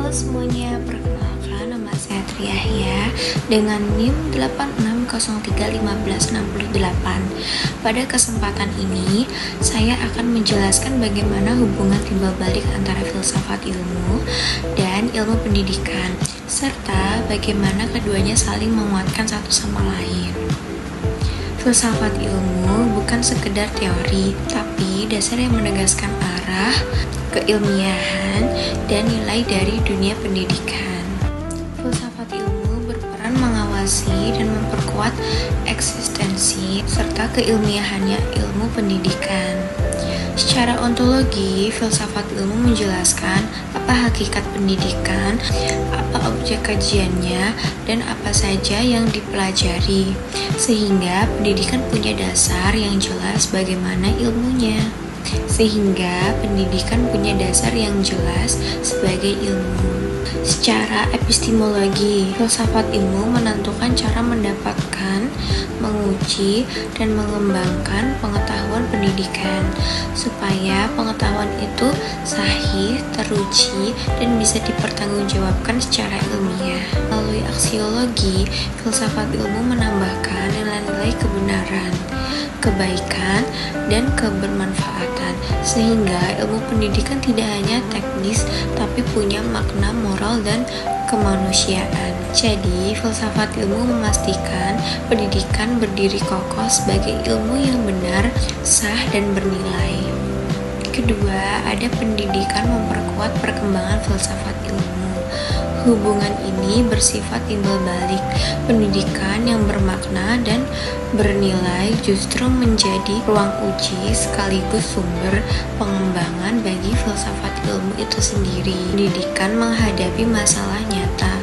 Halo semuanya, perkenalkan nama saya Triahya dengan NIM 86031568. Pada kesempatan ini, saya akan menjelaskan bagaimana hubungan timbal balik antara filsafat ilmu dan ilmu pendidikan, serta bagaimana keduanya saling menguatkan satu sama lain. Filsafat ilmu bukan sekedar teori, tapi dasar yang menegaskan arah, keilmiahan, dan nilai dari dunia pendidikan. Filsafat ilmu berperan mengawasi dan memperkuat eksistensi serta keilmiahannya ilmu pendidikan. Secara ontologi, filsafat ilmu menjelaskan apa hakikat pendidikan, apa objek kajiannya, dan apa saja yang dipelajari, sehingga pendidikan punya dasar yang jelas bagaimana ilmunya. Sebagai ilmu. Secara epistemologi, filsafat ilmu menentukan cara mendapatkan, menguji, dan mengembangkan pengetahuan pendidikan, supaya pengetahuan itu sahih, teruji, dan bisa dipertanggungjawabkan secara ilmiah. Melalui aksiologi, filsafat ilmu menambahkan nilai-nilai kebenaran, kebaikan, dan kebermanfaatan, sehingga ilmu pendidikan tidak hanya teknis tapi punya makna moral dan kemanusiaan. Jadi, filsafat ilmu memastikan pendidikan berdiri kokoh sebagai ilmu yang benar, sah, dan bernilai. Kedua, ada pendidikan memperkuat perkembangan filsafat ilmu. Hubungan ini bersifat timbal balik. Pendidikan yang bermakna dan bernilai justru menjadi ruang uji sekaligus sumber pengembangan bagi filsafat ilmu itu sendiri. Pendidikan menghadapi masalah nyata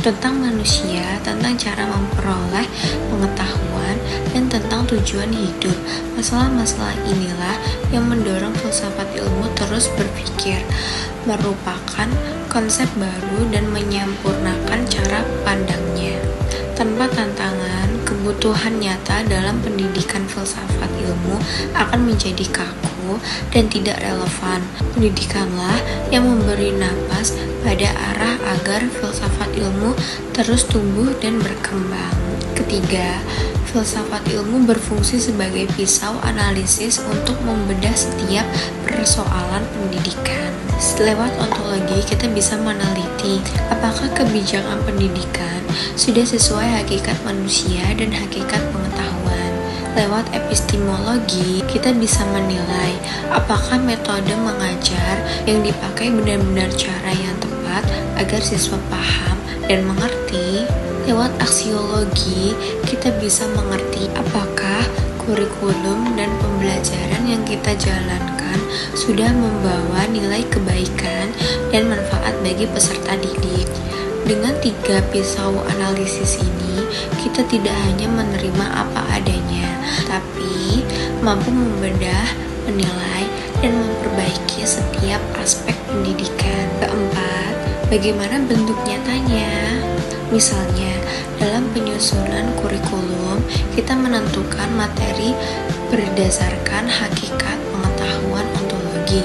tentang manusia, tentang cara memperoleh pengetahuan, dan tentang tujuan hidup. Masalah-masalah inilah yang mendorong filsafat ilmu terus berpikir, merupakan konsep baru dan menyampurnakan cara pandangnya. Tanpa tantangan, kebutuhan nyata dalam pendidikan filsafat ilmu akan menjadi kaku dan tidak relevan. Pendidikanlah yang memberi napas pada arah agar filsafat ilmu terus tumbuh dan berkembang. Ketiga, filsafat ilmu berfungsi sebagai pisau analisis untuk membedah setiap persoalan pendidikan. Lewat ontologi, kita bisa meneliti apakah kebijakan pendidikan sudah sesuai hakikat manusia dan hakikat pengetahuan. Lewat epistemologi, kita bisa menilai apakah metode mengajar yang dipakai benar-benar cara yang tepat agar siswa paham dan mengerti. Lewat aksiologi, kita bisa mengerti apakah kurikulum dan pembelajaran yang kita jalankan sudah membawa nilai kebaikan dan manfaat bagi peserta didik. Dengan tiga pisau analisis ini, kita tidak hanya menerima apa adanya, tapi mampu membedah, menilai, dan memperbaiki setiap aspek pendidikan. Keempat, bagaimana bentuk nyatanya? Misalnya, dalam penyusunan kurikulum, kita menentukan materi berdasarkan hakikat pengetahuan ontologi,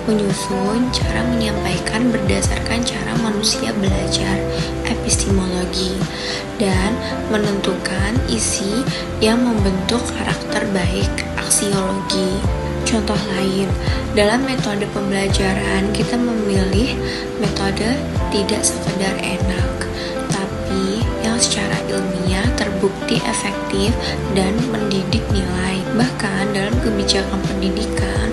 menyusun cara menyampaikan berdasarkan cara manusia belajar epistemologi, dan menentukan isi yang membentuk karakter baik aksiologi. Contoh lain, dalam metode pembelajaran kita memilih metode tidak sekedar enak, tapi yang secara ilmiah terbukti efektif dan mendidik nilai. Bahkan dalam kebijakan pendidikan,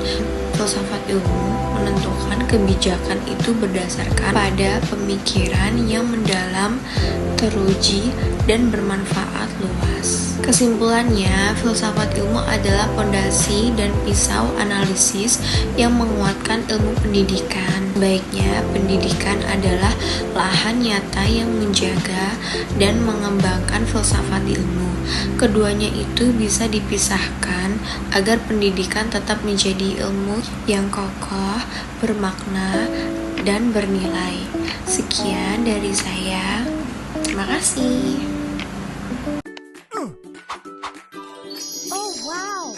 filsafat ilmu menentukan kebijakan itu berdasarkan pada pemikiran yang mendalam, teruji, dan bermanfaat luas. Kesimpulannya, filsafat ilmu adalah fondasi dan pisau analisis yang menguatkan ilmu pendidikan. Baiknya, pendidikan adalah lahan nyata yang menjaga dan mengembangkan filsafat ilmu. Keduanya itu bisa dipisahkan agar pendidikan tetap menjadi ilmu yang kokoh, bermakna, dan bernilai. Sekian dari saya. Terima kasih. Oh, wow.